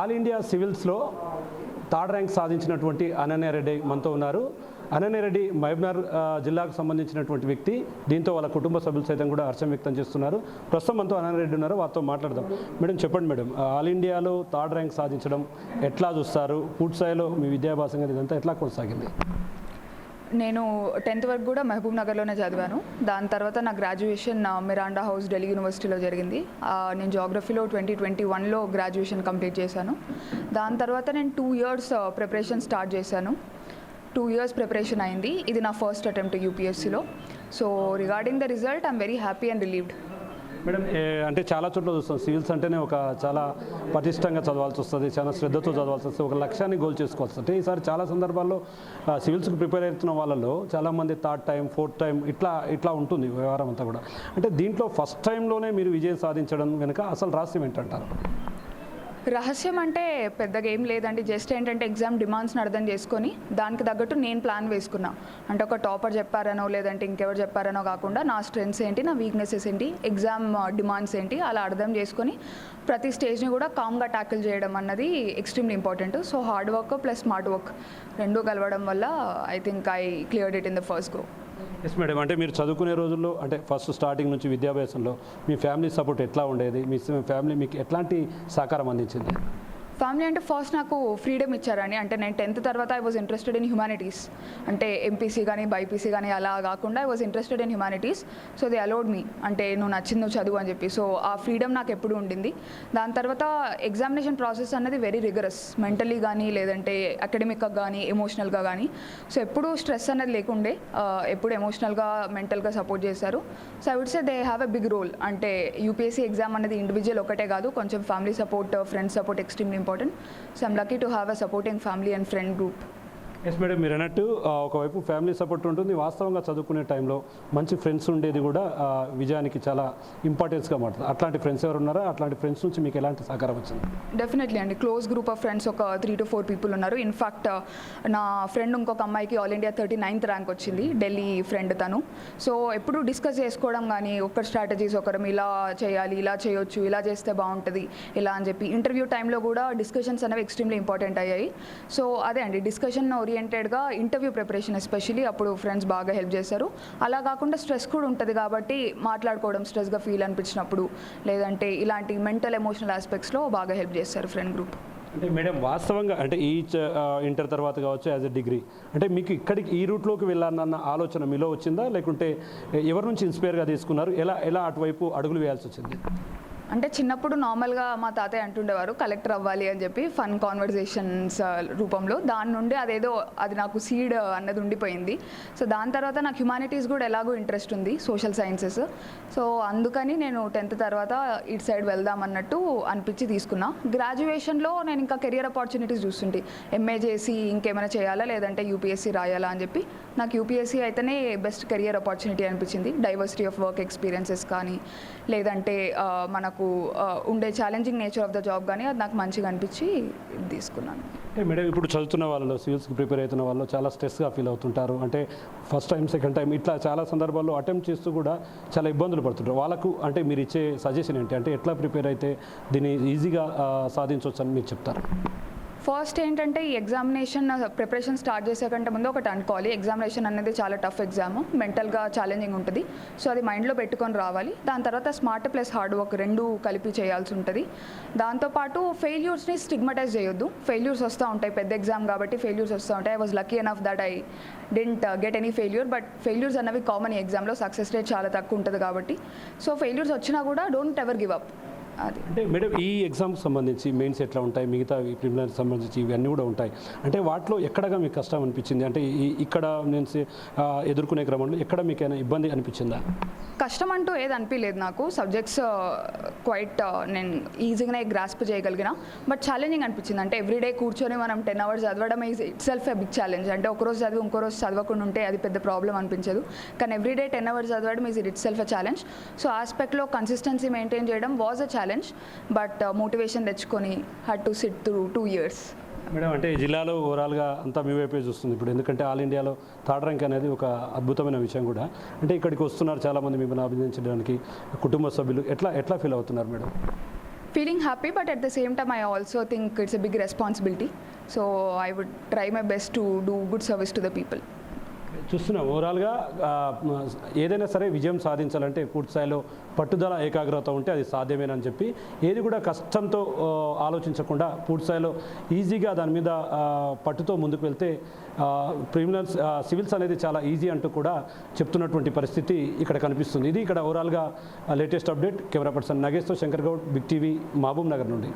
All India సివిల్స్లో third rank సాధించినటువంటి అనన్య రెడ్డి మనతో ఉన్నారు. అనన్య రెడ్డి మహబూబ్నగర్ జిల్లాకు సంబంధించినటువంటి వ్యక్తి. దీంతో వాళ్ళ కుటుంబ సభ్యులు సైతం కూడా హర్షం వ్యక్తం చేస్తున్నారు. ప్రస్తుతం మనతో అనన్య రెడ్డి ఉన్నారు, వారితో మాట్లాడదాం. మేడం చెప్పండి మేడం, ఆల్ ఇండియాలో థర్డ్ ర్యాంక్ సాధించడం ఎట్లా చూస్తారు? పూర్తి స్థాయిలో మీ విద్యాభ్యాసం ఇదంతా ఎట్లా కొనసాగింది? నేను 10th వరకు కూడా మహబూబ్ నగర్లోనే చదివాను. దాని తర్వాత నా గ్రాడ్యుయేషన్ మిరాండా హౌస్ ఢిల్లీ యూనివర్సిటీలో జరిగింది. నేను జాగ్రఫీలో 2021లో గ్రాడ్యుయేషన్ కంప్లీట్ చేశాను. దాని తర్వాత నేను 2 years ప్రిపరేషన్ స్టార్ట్ చేశాను. 2 years ప్రిపరేషన్ అయింది. ఇది నా ఫస్ట్ అటెంప్ట్ యూపీఎస్సీలో. So regarding the result I'm very happy and relieved. Madam, అంటే చాలా చోట్ల చూస్తాం సివిల్స్ అంటేనే ఒక చాలా పటిష్టంగా చదవాల్సి వస్తుంది, చాలా శ్రద్ధతో చదవాల్సి వస్తుంది, ఒక లక్ష్యాన్ని గోల్ చేసుకోవాల్సి వస్తుంది. ఈసారి చాలా సందర్భాల్లో సివిల్స్కి ప్రిపేర్ అవుతున్న వాళ్ళలో చాలామంది థర్డ్ టైం, ఫోర్త్ టైం ఇట్లా ఉంటుంది వ్యవహారం అంతా కూడా. అంటే దీంట్లో ఫస్ట్ టైంలోనే మీరు విజయం సాధించడం వెనుక అసలు రహస్యం ఏంటంటారు? రహస్యం అంటే పెద్దగా ఏం లేదండి. జస్ట్ ఏంటంటే ఎగ్జామ్ డిమాండ్స్ని అర్థం చేసుకొని దానికి తగ్గట్టు నేను ప్లాన్ వేసుకున్నా. అంటే ఒక టాపర్ చెప్పారనో లేదంటే ఇంకెవరు చెప్పారనో కాకుండా నా స్ట్రెంగ్స్ ఏంటి, నా వీక్నెసెస్ ఏంటి, ఎగ్జామ్ డిమాండ్స్ ఏంటి అలా అర్థం చేసుకొని ప్రతి స్టేజ్ని కూడా కామ్గా ట్యాకిల్ చేయడం అన్నది extremely important. So hard work plus smart work రెండూ కలవడం వల్ల I think I cleared it in the first go. Yes madam, అంటే మీరు చదువుకునే రోజుల్లో అంటే ఫస్ట్ స్టార్టింగ్ నుంచి విద్యాభ్యాసంలో మీ ఫ్యామిలీ సపోర్ట్ ఎట్లా ఉండేది? మీ ఫ్యామిలీ మీకు ఎట్లాంటి సహకారం అందించింది? ఫ్యామిలీ అంటే ఫస్ట్ నాకు ఫ్రీడమ్ ఇచ్చారని. అంటే నేను 10th తర్వాత I was interested in humanities. అంటే ఎంపీసీ కానీ బైపీసీ కానీ అలా కాకుండా I was interested in humanities. So they allowed me, అంటే నువ్వు నచ్చింది నువ్వు చదువు అని చెప్పి. సో ఆ ఫ్రీడమ్ నాకు ఎప్పుడు ఉండింది. దాని తర్వాత ఎగ్జామినేషన్ ప్రాసెస్ అనేది వెరీ రిగరస్, మెంటలీ కానీ లేదంటే అకాడమిక్గా కానీ ఎమోషనల్గా కానీ. సో ఎప్పుడు స్ట్రెస్ అనేది లేకుండే, ఎప్పుడు ఎమోషనల్గా మెంటల్గా సపోర్ట్ చేశారు. So I would say they have a big role. అంటే యూపీఎస్సీ ఎగ్జామ్ అనేది ఇండివిజువల్ ఒకటే కాదు, కొంచెం family support, friends support extremely important. So I'm lucky to have a supporting family and friend group. Yes madam, మీరు అన్నట్టు ఒకవైపు family support ఉంటుంది, వాస్తవంగా చదువుకునే టైంలో మంచి ఫ్రెండ్స్ ఉండేది కూడా విజయానికి చాలా ఇంపార్టెన్స్గా మారుతుంది. అట్లాంటి ఫ్రెండ్స్ ఎవరు ఉన్నారా? అట్లాంటి ఫ్రెండ్స్ నుంచి మీకు ఎలాంటి సహకారం వచ్చింది? డెఫినెట్లీ అండి, క్లోజ్ గ్రూప్ ఆఫ్ ఫ్రెండ్స్ ఒక 3 to 4 people ఉన్నారు. ఇన్ఫ్యాక్ట్ నా ఫ్రెండ్ ఇంకొక అమ్మాయికి ఆల్ ఇండియా 39th ర్యాంక్ వచ్చింది, ఢిల్లీ ఫ్రెండ్ తను. సో ఎప్పుడు డిస్కస్ చేసుకోవడం కానీ, ఒకరి స్ట్రాటజీస్ ఒకరం ఇలా చేయాలి, ఇలా చేయొచ్చు, ఇలా చేస్తే బాగుంటుంది ఇలా అని చెప్పి. ఇంటర్వ్యూ టైంలో కూడా డిస్కషన్స్ అనేవి ఎక్స్ట్రీమ్లీ ఇంపార్టెంట్ అయ్యాయి. సో అదే అండి, డిస్కషన్ ఓరియంటెడ్గా ఇంటర్వ్యూ ప్రిపరేషన్ ఎస్పెషల్లీ అప్పుడు ఫ్రెండ్స్ బాగా హెల్ప్ చేశారు. అలా కాకుండా స్ట్రెస్ కూడా ఉంటుంది కాబట్టి మాట్లాడుకోవడం, స్ట్రెస్గా ఫీల్ అనిపించినప్పుడు లేదంటే ఇలాంటి మెంటల్ ఎమోషనల్ ఆస్పెక్ట్స్లో బాగా హెల్ప్ చేస్తారు ఫ్రెండ్ గ్రూప్. అంటే మేడం, వాస్తవంగా అంటే ఈ ఇంటర్ తర్వాత కావచ్చు యాజ్ ఎ డిగ్రీ, అంటే మీకు ఇక్కడికి ఈ రూట్లోకి వెళ్ళాలన్న ఆలోచన మీలో వచ్చిందా, లేకుంటే ఎవరి నుంచి ఇన్స్పైర్గా తీసుకున్నారు? ఎలా అటువైపు అడుగులు వేయాల్సి వచ్చింది? అంటే చిన్నప్పుడు నార్మల్గా మా తాతయ్య అంటుండేవారు కలెక్టర్ అవ్వాలి అని చెప్పి, ఫన్ కాన్వర్జేషన్స్ రూపంలో. దాని నుండి అది నాకు సీడ్ అన్నది ఉండిపోయింది. సో దాని తర్వాత నాకు హ్యుమానిటీస్ కూడా ఎలాగో ఇంట్రెస్ట్ ఉంది, సోషల్ సైన్సెస్. సో అందుకని నేను 10th తర్వాత ఇటు సైడ్ వెళ్దాం అన్నట్టు అనిపించి తీసుకున్నా. గ్రాడ్యుయేషన్లో నేను ఇంకా కెరియర్ ఆపర్చునిటీస్ చూస్తుంటే ఎంఏ చేసి ఇంకేమైనా చేయాలా లేదంటే యూపీఎస్సీ రాయాలా అని చెప్పి. నాకు యూపీఎస్సీ అయితేనే బెస్ట్ కెరియర్ ఆపర్చునిటీ అనిపించింది. డైవర్సిటీ ఆఫ్ వర్క్ ఎక్స్పీరియన్సెస్ కానీ లేదంటే మనకు ఉండే challenging nature of the job కానీ అది నాకు మంచిగా అనిపించి తీసుకున్నాను. మేడం, ఇప్పుడు చదువుతున్న వాళ్ళలో, సివిల్స్కి ప్రిపేర్ అవుతున్న వాళ్ళు చాలా స్ట్రెస్గా ఫీల్ అవుతుంటారు. అంటే ఫస్ట్ టైం, సెకండ్ టైం ఇట్లా చాలా సందర్భాల్లో అటెంప్ట్ చేస్తూ కూడా చాలా ఇబ్బందులు పడుతుంటారు. వాళ్ళకు అంటే మీరు ఇచ్చే సజెషన్ ఏంటి? అంటే ఎట్లా ప్రిపేర్ అయితే దీన్ని ఈజీగా సాధించవచ్చు అని మీరు చెప్తారు? ఫస్ట్ ఏంటంటే ఈ ఎగ్జామినేషన్ ప్రిపరేషన్ స్టార్ట్ చేసే కంటే ముందు ఒకటి అనుకోవాలి, ఎగ్జామినేషన్ అనేది చాలా టఫ్ ఎగ్జామ్, మెంటల్గా ఛాలెంజింగ్ ఉంటుంది. సో అది మైండ్లో పెట్టుకొని రావాలి. దాని తర్వాత స్మార్ట్ ప్లస్ హార్డ్ వర్క్ రెండు కలిపి చేయాల్సి ఉంటుంది. దాంతోపాటు ఫెయిల్యూర్స్ని స్టిగ్మటైజ్ చేయొద్దు. ఫెయిల్యూర్స్ వస్తూ ఉంటాయి, పెద్ద ఎగ్జామ్ కాబట్టి ఫెయిల్యూర్స్ వస్తూ ఉంటాయి. I was lucky enough that I didn't get any failure. But failures అన్నవి కామన్ ఈ ఎగ్జామ్లో, సక్సెస్ రేట్ చాలా తక్కువ ఉంటుంది కాబట్టి. సో ఫెయిల్యూర్స్ వచ్చినా కూడా డోంట్ ఎవర్ గివ్ అప్. అది అంటే మేడం, ఈ ఎగ్జామ్కి సంబంధించి మెయిన్స్ ఎట్లా ఉంటాయి, మిగతా ప్రిలిమినరీకి సంబంధించి ఇవన్నీ కూడా ఉంటాయి. అంటే వాటిలో ఎక్కడగా మీకు కష్టం అనిపించింది? అంటే ఇక్కడ నేను ఎదుర్కొనే క్రమంలో ఎక్కడ మీకైనా ఇబ్బంది అనిపించిందా? కష్టం అంటూ ఏది అనిపించలేదు నాకు. సబ్జెక్ట్స్ క్వైట్ నేను ఈజీగానే గ్రాస్ప్ చేయగలిగిన. బట్ ఛాలెంజింగ్ అనిపించింది. అంటే ఎవ్రీడే కూర్చొని మనం 10 hours చదవడం is itself a big challenge. అంటే ఒకరోజు చదివి ఇంకో రోజు చదవకుండా ఉంటే అది పెద్ద ప్రాబ్లం అనిపించదు. కానీ ఎవ్రీడే 10 hours చదవడం is itself a challenge. So ఆస్పెక్ట్లో కన్సిస్టెన్సీ మెయింటైన్ చేయడం was a challenge. But motivation తెచ్చుకొని had to sit through 2 years. Madam, అంటే జిల్లాలో ఓవరాల్గా అంతా మీ వైపే చూస్తుంది ఇప్పుడు, ఎందుకంటే ఆల్ ఇండియాలో థర్డ్ ర్యాంక్ అనేది ఒక అద్భుతమైన విషయం కూడా. అంటే ఇక్కడికి వస్తున్నారు చాలామంది మిమ్మల్ని అభినందించడానికి కుటుంబ సభ్యులు, ఎట్లా ఫీల్ అవుతున్నారు madam? feeling happy, but at the same time I also think it's a big responsibility, so I would try my best to do good service to the people. చూస్తున్నాం ఓవరాల్గా ఏదైనా సరే విజయం సాధించాలంటే పూర్తి స్థాయిలో పట్టుదల ఏకాగ్రత ఉంటే అది సాధ్యమేనని చెప్పి ఏది కూడా కష్టంతో ఆలోచించకుండా పూర్తి స్థాయిలో ఈజీగా దాని మీద పట్టుతో ముందుకు వెళ్తే క్రిమినల్స్ సివిల్స్ అనేది చాలా ఈజీ అంటూ కూడా చెప్తున్నటువంటి పరిస్థితి ఇక్కడ కనిపిస్తుంది. ఇది ఇక్కడ ఓవరాల్గా లేటెస్ట్ అప్డేట్. కెమెరా పర్సన్ నగేష్తో శంకర్ గౌడ్, బిగ్ టీవీ, మహబూబ్ నగర్ నుండి.